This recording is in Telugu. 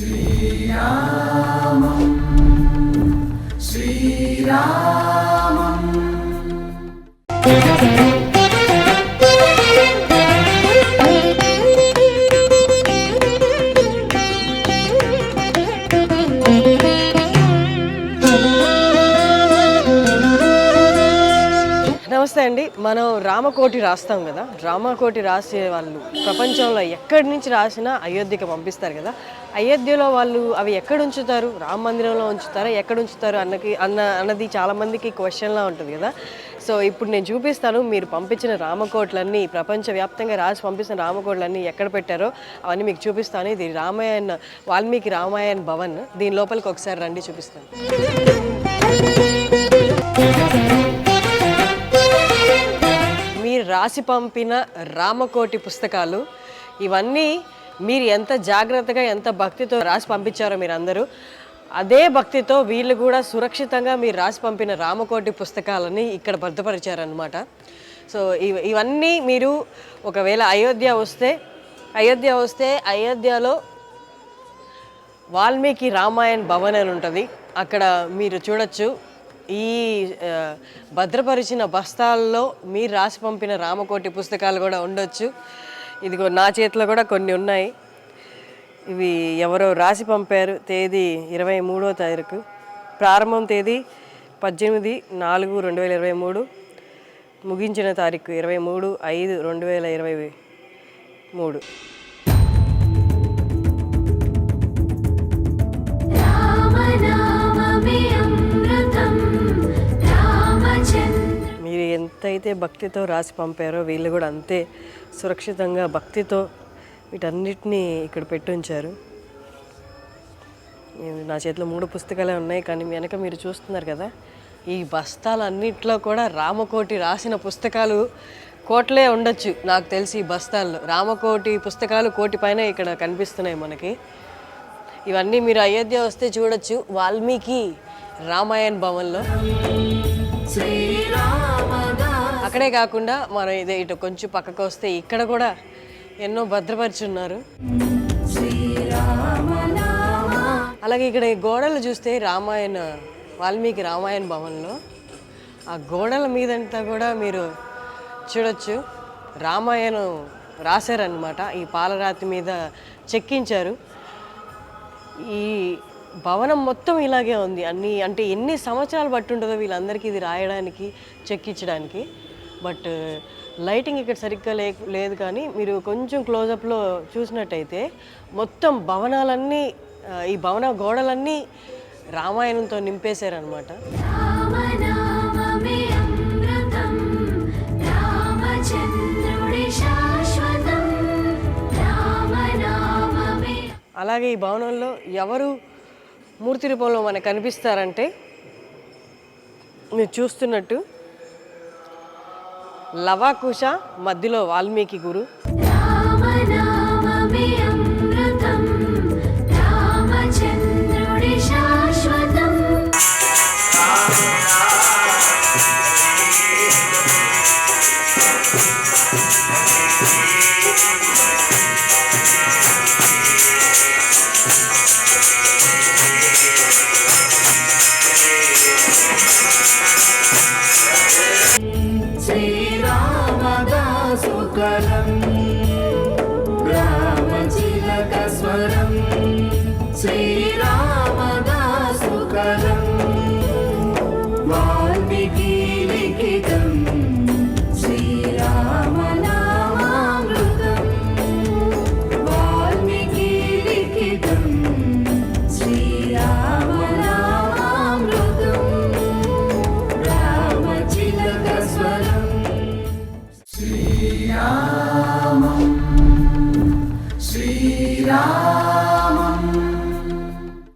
శ్రీరామం శ్రీరామం. నమస్తే అండి. మనం రామకోటి రాస్తాం కదా, రామకోటి రాసే వాళ్ళు ప్రపంచంలో ఎక్కడి నుంచి రాసినా అయోధ్యకి పంపిస్తారు కదా. అయోధ్యలో వాళ్ళు అవి ఎక్కడ ఉంచుతారు? రామ మందిరంలో ఉంచుతారా, ఎక్కడ ఉంచుతారు అన్నది చాలామందికి క్వశ్చన్లా ఉంటుంది కదా. సో ఇప్పుడు నేను చూపిస్తాను, మీరు పంపించిన రామకోట్లన్నీ, ప్రపంచవ్యాప్తంగా రాసి పంపించిన రామకోట్లన్నీ ఎక్కడ పెట్టారో అవన్నీ మీకు చూపిస్తాను. ఇది వాల్మీకి రామాయణ్ భవన్. దీని లోపలికి ఒకసారి రండి, చూపిస్తాను. మీరు రాసి పంపిన రామకోటి పుస్తకాలు ఇవన్నీ మీరు ఎంత జాగ్రత్తగా, ఎంత భక్తితో రాసి పంపించారో మీరందరూ, అదే భక్తితో వీళ్ళు కూడా సురక్షితంగా మీరు రాసి పంపిన రామకోటి పుస్తకాలని ఇక్కడ భద్రపరిచారనమాట. సో ఇవన్నీ మీరు ఒకవేళ అయోధ్య వస్తే అయోధ్యలో వాల్మీకి రామాయణ్ భవన్ అని ఉంటుంది. అక్కడ మీరు చూడొచ్చు. ఈ భద్రపరిచిన బస్తాల్లో మీరు రాసి పంపిన రామకోటి పుస్తకాలు కూడా ఉండొచ్చు. ఇదిగో నా చేతిలో కూడా కొన్ని ఉన్నాయి. ఇవి ఎవరో రాసి పంపారు. తేదీ 23వ తారీఖు, ప్రారంభం తేదీ 18/4/2023, ముగించిన తారీఖు 23/5/2023. మీరు ఎంతైతే భక్తితో రాసి పంపారో వీళ్ళు కూడా అంతే సురక్షితంగా భక్తితో వీటన్నిటినీ ఇక్కడ పెట్టి ఉంచారు. నా చేతిలో 3 పుస్తకాలే ఉన్నాయి, కానీ వెనక మీరు చూస్తున్నారు కదా, ఈ బస్తాలన్నిట్లో కూడా రామకోటి రాసిన పుస్తకాలు కోట్లే ఉండొచ్చు నాకు తెలిసి. ఈ బస్తాల్లో రామకోటి పుస్తకాలు 1 కోటి పైన ఇక్కడ కనిపిస్తున్నాయి మనకి. ఇవన్నీ మీరు అయోధ్య వస్తే చూడొచ్చు, వాల్మీకి రామాయణ్ భవన్లో. అక్కడే కాకుండా మనం ఇదే ఇటు కొంచెం పక్కకు వస్తే ఇక్కడ కూడా ఎన్నో భద్రపరిచున్నారు. అలాగే ఇక్కడ ఈ గోడలు చూస్తే వాల్మీకి రామాయణ్ భవన్లో ఆ గోడల మీదంతా కూడా మీరు చూడొచ్చు, రామాయణం రాశారనమాట. ఈ పాలరాతి మీద చెక్కించారు. ఈ భవనం మొత్తం ఇలాగే ఉంది. అంటే ఎన్ని సంవత్సరాలు బట్టి ఉంటుందో వీళ్ళందరికీ ఇది రాయడానికి, చెక్కించడానికి. బట్ లైటింగ్ ఇక్కడ సరిగ్గా లేదు, కానీ మీరు కొంచెం క్లోజప్లో చూసినట్టయితే మొత్తం భవనాలన్నీ, ఈ భవన గోడలన్నీ రామాయణంతో నింపేశారనమాట. అలాగే ఈ భవనంలో ఎవరు మూర్తి రూపంలో మనకు కనిపిస్తారంటే, మీరు చూస్తున్నట్టు లవాకుశ, మధ్యలో వాల్మీకి గురు. రామచిలక స్వరం శ్రీరామదాసుకరం.